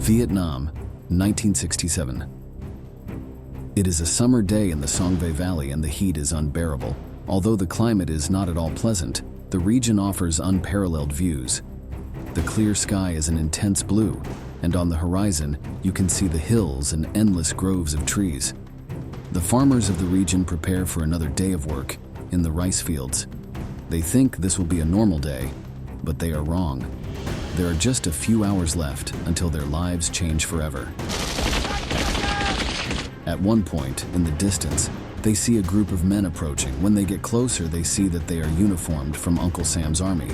Vietnam, 1967. It is a summer day in the Song Ve Valley and the heat is unbearable. Although the climate is not at all pleasant, the region offers unparalleled views. The clear sky is an intense blue, and on the horizon, you can see the hills and endless groves of trees. The farmers of the region prepare for another day of work in the rice fields. They think this will be a normal day, but they are wrong. There are just a few hours left until their lives change forever. At one point, in the distance, they see a group of men approaching. When they get closer, they see that they are uniformed from Uncle Sam's army.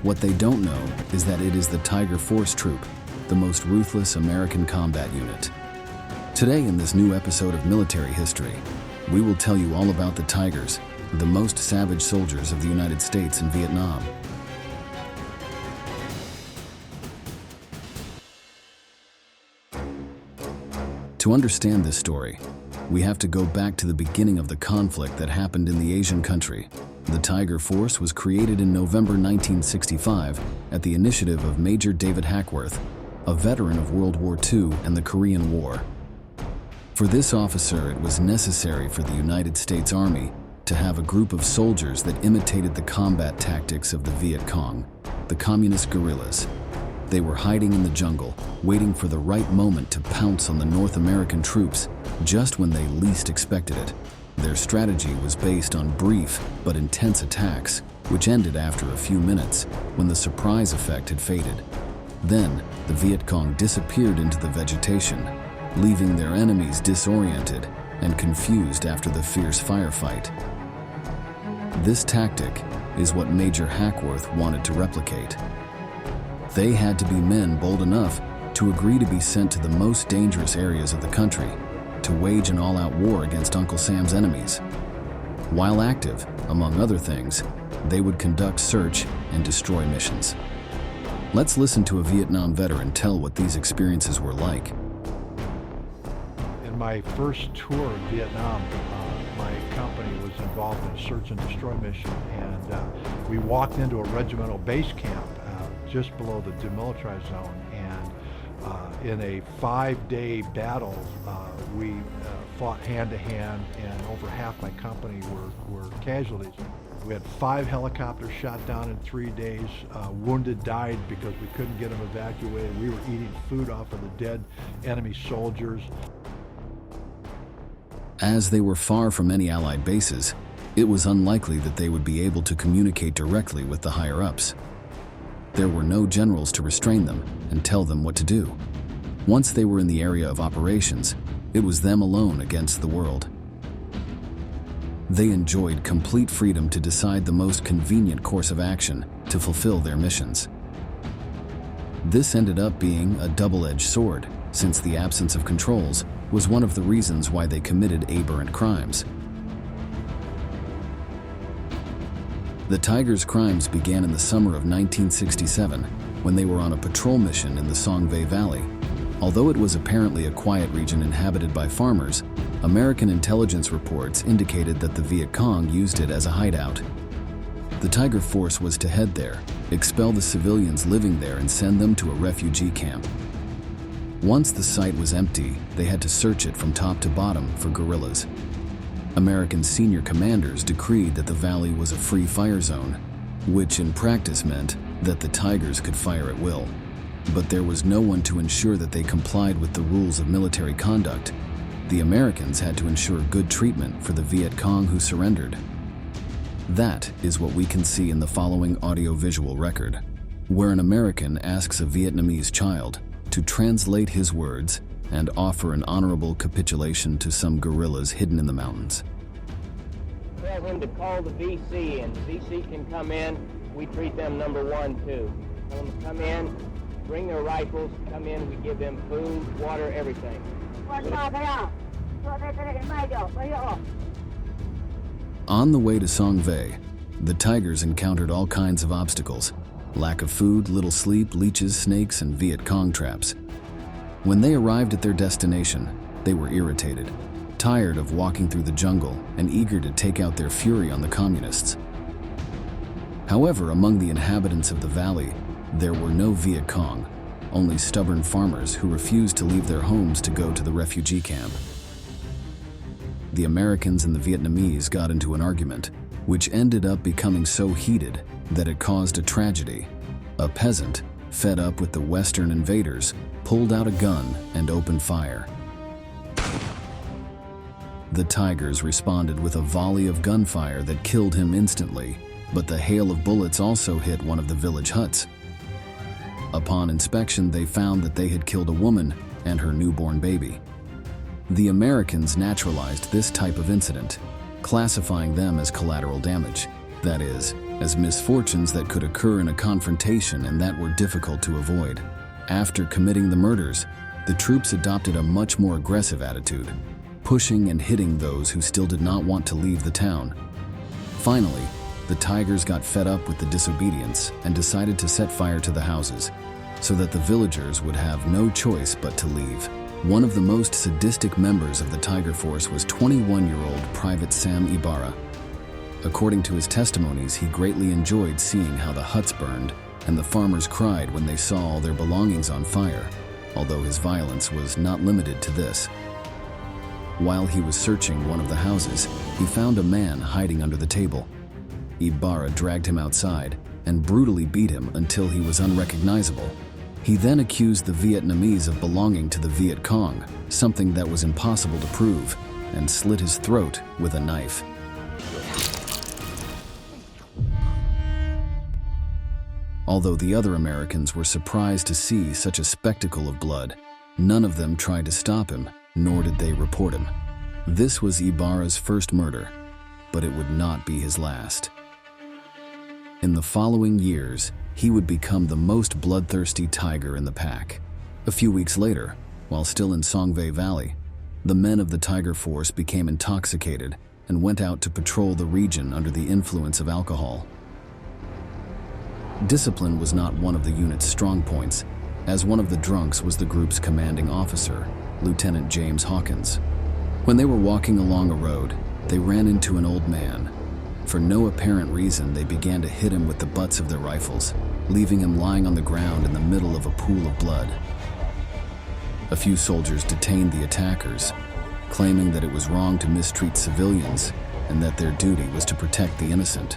What they don't know is that it is the Tiger Force Troop, the most ruthless American combat unit. Today, in this new episode of Military History, we will tell you all about the Tigers, the most savage soldiers of the United States in Vietnam. To understand this story, we have to go back to the beginning of the conflict that happened in the Asian country. The Tiger Force was created in November 1965 at the initiative of Major David Hackworth, a veteran of World War II and the Korean War. For this officer, it was necessary for the United States Army to have a group of soldiers that imitated the combat tactics of the Vietcong, the communist guerrillas. They were hiding in the jungle, waiting for the right moment to pounce on the North American troops just when they least expected it. Their strategy was based on brief but intense attacks, which ended after a few minutes when the surprise effect had faded. Then, the Vietcong disappeared into the vegetation, leaving their enemies disoriented and confused after the fierce firefight. This tactic is what Major Hackworth wanted to replicate. They had to be men bold enough to agree to be sent to the most dangerous areas of the country to wage an all-out war against Uncle Sam's enemies. While active, among other things, they would conduct search and destroy missions. Let's listen to a Vietnam veteran tell what these experiences were like. In my first tour of Vietnam, my company was involved in a search and destroy mission, and we walked into a regimental base camp just below the demilitarized zone, and in a 5-day battle, we fought hand-to-hand, and over half my company were casualties. We had 5 helicopters shot down in 3 days. Wounded died because we couldn't get them evacuated. We were eating food off of the dead enemy soldiers. As they were far from any Allied bases, it was unlikely that they would be able to communicate directly with the higher-ups. There were no generals to restrain them and tell them what to do. Once they were in the area of operations, it was them alone against the world. They enjoyed complete freedom to decide the most convenient course of action to fulfill their missions. This ended up being a double-edged sword, since the absence of controls was one of the reasons why they committed aberrant crimes. The Tigers' crimes began in the summer of 1967 when they were on a patrol mission in the Song Ve Valley. Although it was apparently a quiet region inhabited by farmers, American intelligence reports indicated that the Vietcong used it as a hideout. The Tiger Force was to head there, expel the civilians living there, and send them to a refugee camp. Once the site was empty, they had to search it from top to bottom for guerrillas. American senior commanders decreed that the valley was a free fire zone, which in practice meant that the Tigers could fire at will. But there was no one to ensure that they complied with the rules of military conduct. The Americans had to ensure good treatment for the Vietcong who surrendered. That is what we can see in the following audio-visual record, where an American asks a Vietnamese child to translate his words and offer an honorable capitulation to some guerrillas hidden in the mountains. Tell him to call the VC, and the VC can come in. We treat them number 1, too. Tell them to come in, bring their rifles, come in, we give them food, water, everything. On the way to Song Ve, the Tigers encountered all kinds of obstacles: lack of food, little sleep, leeches, snakes, and Vietcong traps. When they arrived at their destination, they were irritated, tired of walking through the jungle, and eager to take out their fury on the communists. However, among the inhabitants of the valley, there were no Vietcong, only stubborn farmers who refused to leave their homes to go to the refugee camp. The Americans and the Vietnamese got into an argument, which ended up becoming so heated that it caused a tragedy. A peasant, fed up with the Western invaders, pulled out a gun and opened fire. The Tigers responded with a volley of gunfire that killed him instantly, but the hail of bullets also hit one of the village huts. Upon inspection, they found that they had killed a woman and her newborn baby. The Americans naturalized this type of incident, classifying them as collateral damage, that is, as misfortunes that could occur in a confrontation and that were difficult to avoid. After committing the murders, the troops adopted a much more aggressive attitude, pushing and hitting those who still did not want to leave the town. Finally, the Tigers got fed up with the disobedience and decided to set fire to the houses, so that the villagers would have no choice but to leave. One of the most sadistic members of the Tiger Force was 21-year-old Private Sam Ibarra. According to his testimonies, he greatly enjoyed seeing how the huts burned and the farmers cried when they saw all their belongings on fire, although his violence was not limited to this. While he was searching one of the houses, he found a man hiding under the table. Ibarra dragged him outside and brutally beat him until he was unrecognizable. He then accused the Vietnamese of belonging to the Vietcong, something that was impossible to prove, and slit his throat with a knife. Although the other Americans were surprised to see such a spectacle of blood, none of them tried to stop him, nor did they report him. This was Ibarra's first murder, but it would not be his last. In the following years, he would become the most bloodthirsty tiger in the pack. A few weeks later, while still in Song Ve Valley, the men of the Tiger Force became intoxicated and went out to patrol the region under the influence of alcohol. Discipline was not one of the unit's strong points, as one of the drunks was the group's commanding officer, Lieutenant James Hawkins. When they were walking along a road, they ran into an old man. For no apparent reason, they began to hit him with the butts of their rifles, leaving him lying on the ground in the middle of a pool of blood. A few soldiers detained the attackers, claiming that it was wrong to mistreat civilians and that their duty was to protect the innocent.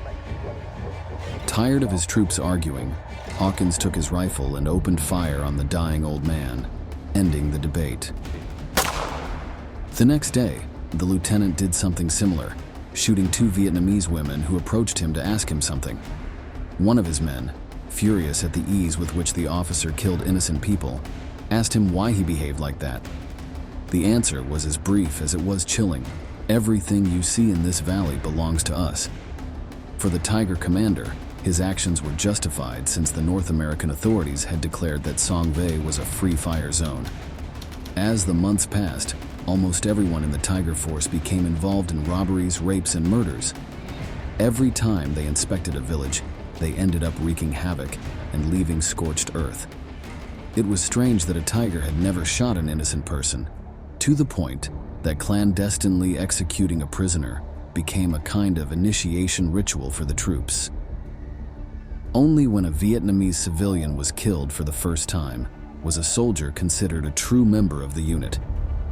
Tired of his troops arguing, Hawkins took his rifle and opened fire on the dying old man, ending the debate. The next day, the lieutenant did something similar, shooting two Vietnamese women who approached him to ask him something. One of his men, furious at the ease with which the officer killed innocent people, asked him why he behaved like that. The answer was as brief as it was chilling. Everything you see in this valley belongs to us. For the Tiger commander, his actions were justified since the North American authorities had declared that Song Ve was a free fire zone. As the months passed, almost everyone in the Tiger Force became involved in robberies, rapes, and murders. Every time they inspected a village, they ended up wreaking havoc and leaving scorched earth. It was strange that a tiger had never shot an innocent person, to the point that clandestinely executing a prisoner became a kind of initiation ritual for the troops. Only when a Vietnamese civilian was killed for the first time was a soldier considered a true member of the unit.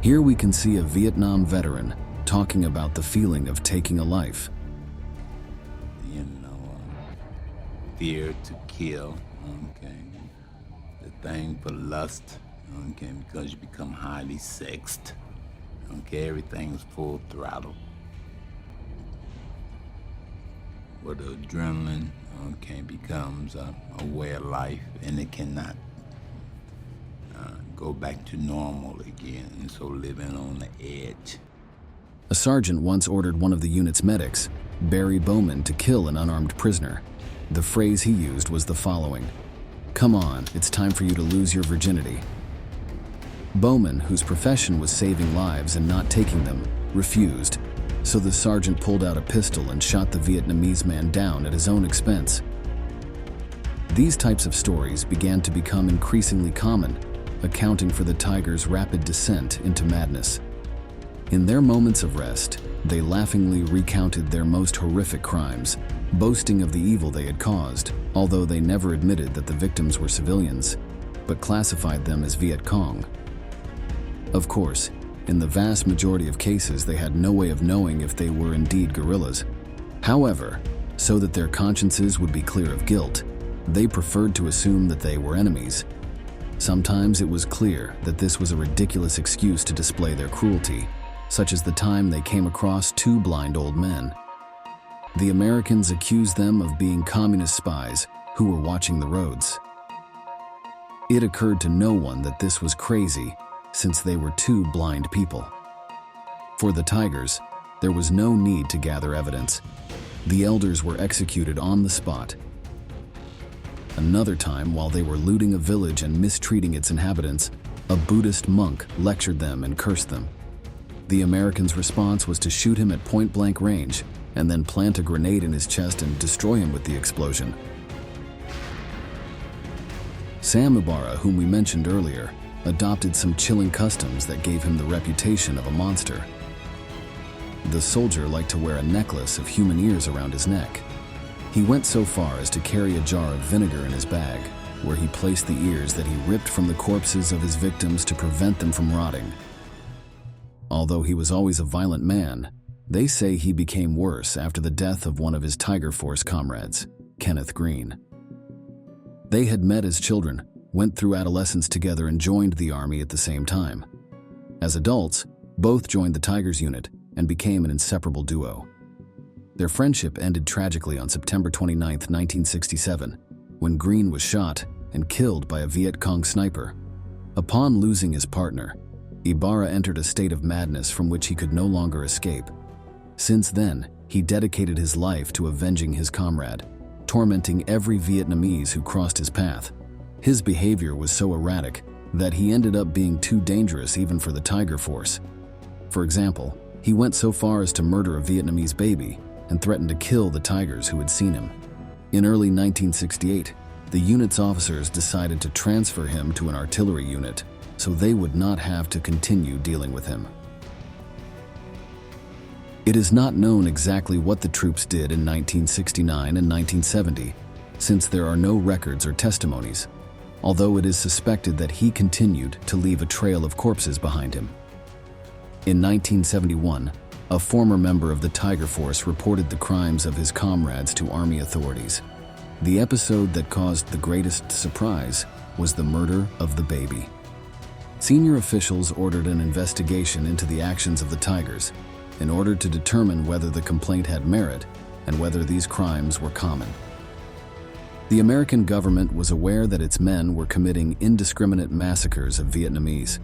Here we can see a Vietnam veteran talking about the feeling of taking a life. Fear to kill, okay. The thing for lust, okay, because you become highly sexed, okay, everything's full throttle. But the adrenaline, okay, becomes a way of life, and it cannot go back to normal again, and so living on the edge. A sergeant once ordered one of the unit's medics, Barry Bowman, to kill an unarmed prisoner. The phrase he used was the following: "Come on, it's time for you to lose your virginity." Bowman, whose profession was saving lives and not taking them, refused, so the sergeant pulled out a pistol and shot the Vietnamese man down at his own expense. These types of stories began to become increasingly common, accounting for the Tigers' rapid descent into madness. In their moments of rest, they laughingly recounted their most horrific crimes, boasting of the evil they had caused, although they never admitted that the victims were civilians. but classified them as Vietcong. Of course, in the vast majority of cases, they had no way of knowing if they were indeed guerrillas. However, so that their consciences would be clear of guilt, they preferred to assume that they were enemies. Sometimes it was clear that this was a ridiculous excuse to display their cruelty, such as the time they came across two blind old men. The Americans accused them of being communist spies who were watching the roads. It occurred to no one that this was crazy, since they were two blind people. For the Tigers, there was no need to gather evidence. The elders were executed on the spot. Another time, while they were looting a village and mistreating its inhabitants, a Buddhist monk lectured them and cursed them. The Americans' response was to shoot him at point-blank range and then plant a grenade in his chest and destroy him with the explosion. Sam Ibarra, whom we mentioned earlier, adopted some chilling customs that gave him the reputation of a monster. The soldier liked to wear a necklace of human ears around his neck. He went so far as to carry a jar of vinegar in his bag, where he placed the ears that he ripped from the corpses of his victims to prevent them from rotting. Although he was always a violent man, they say he became worse after the death of one of his Tiger Force comrades, Kenneth Green. They had met as children, went through adolescence together, and joined the Army at the same time. As adults, both joined the Tigers unit and became an inseparable duo. Their friendship ended tragically on September 29, 1967, when Green was shot and killed by a Vietcong sniper. Upon losing his partner, Ibarra entered a state of madness from which he could no longer escape. Since then, he dedicated his life to avenging his comrade, tormenting every Vietnamese who crossed his path. His behavior was so erratic that he ended up being too dangerous even for the Tiger Force. For example, he went so far as to murder a Vietnamese baby and threatened to kill the Tigers who had seen him. In early 1968, the unit's officers decided to transfer him to an artillery unit so they would not have to continue dealing with him. It is not known exactly what the troops did in 1969 and 1970, since there are no records or testimonies, although it is suspected that he continued to leave a trail of corpses behind him. In 1971, a former member of the Tiger Force reported the crimes of his comrades to Army authorities. The episode that caused the greatest surprise was the murder of the baby. Senior officials ordered an investigation into the actions of the Tigers in order to determine whether the complaint had merit and whether these crimes were common. The American government was aware that its men were committing indiscriminate massacres of Vietnamese.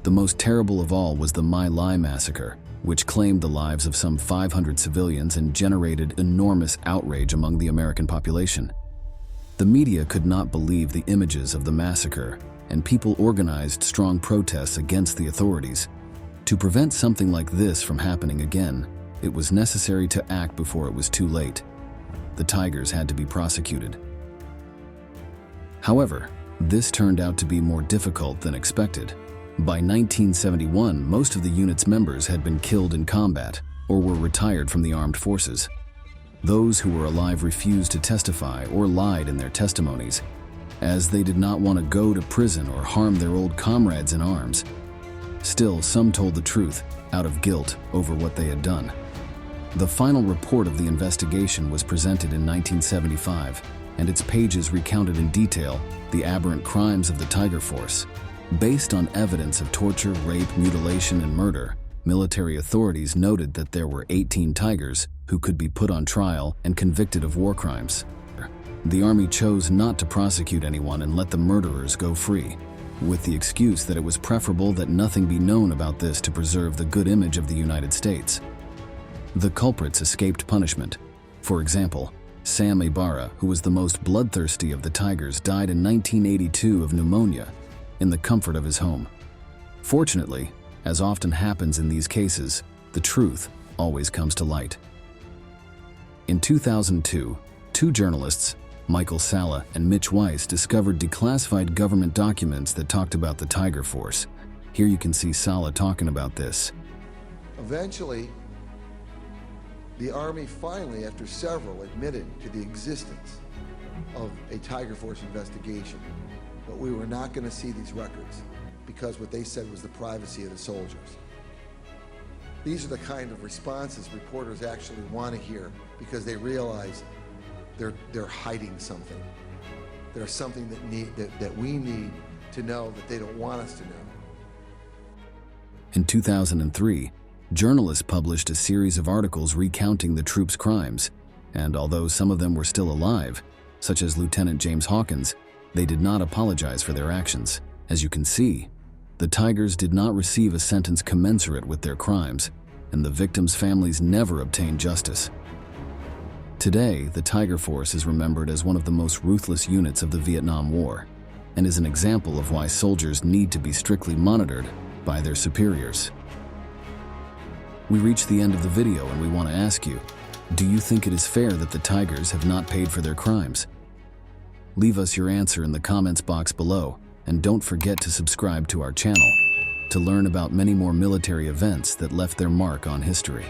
The most terrible of all was the My Lai massacre, which claimed the lives of some 500 civilians and generated enormous outrage among the American population. The media could not believe the images of the massacre, and people organized strong protests against the authorities. To prevent something like this from happening again, it was necessary to act before it was too late. The Tigers had to be prosecuted. However, this turned out to be more difficult than expected. By 1971, most of the unit's members had been killed in combat or were retired from the armed forces. Those who were alive refused to testify or lied in their testimonies, as they did not want to go to prison or harm their old comrades in arms. Still, some told the truth out of guilt over what they had done. The final report of the investigation was presented in 1975, and its pages recounted in detail the aberrant crimes of the Tiger Force. Based on evidence of torture, rape, mutilation, and murder, military authorities noted that there were 18 Tigers who could be put on trial and convicted of war crimes. The Army chose not to prosecute anyone and let the murderers go free, with the excuse that it was preferable that nothing be known about this to preserve the good image of the United States. The culprits escaped punishment. For example, Sam Ibarra, who was the most bloodthirsty of the Tigers, died in 1982 of pneumonia in the comfort of his home. Fortunately, as often happens in these cases, the truth always comes to light. In 2002, two journalists, Michael Salla and Mitch Weiss, discovered declassified government documents that talked about the Tiger Force. Here you can see Salla talking about this. Eventually, the Army finally, after several, admitted to the existence of a Tiger Force investigation. but we were not going to see these records because what they said was the privacy of the soldiers. These are the kind of responses reporters actually want to hear because they realize they're hiding something. There's something that we need to know that they don't want us to know. In 2003, journalists published a series of articles recounting the troops' crimes, and although some of them were still alive, such as Lieutenant James Hawkins, they did not apologize for their actions. As you can see, the Tigers did not receive a sentence commensurate with their crimes, and the victims' families never obtained justice. Today, the Tiger Force is remembered as one of the most ruthless units of the Vietnam War, and is an example of why soldiers need to be strictly monitored by their superiors. We reached the end of the video and we want to ask you, do you think it is fair that the Tigers have not paid for their crimes? Leave us your answer in the comments box below, and don't forget to subscribe to our channel to learn about many more military events that left their mark on history.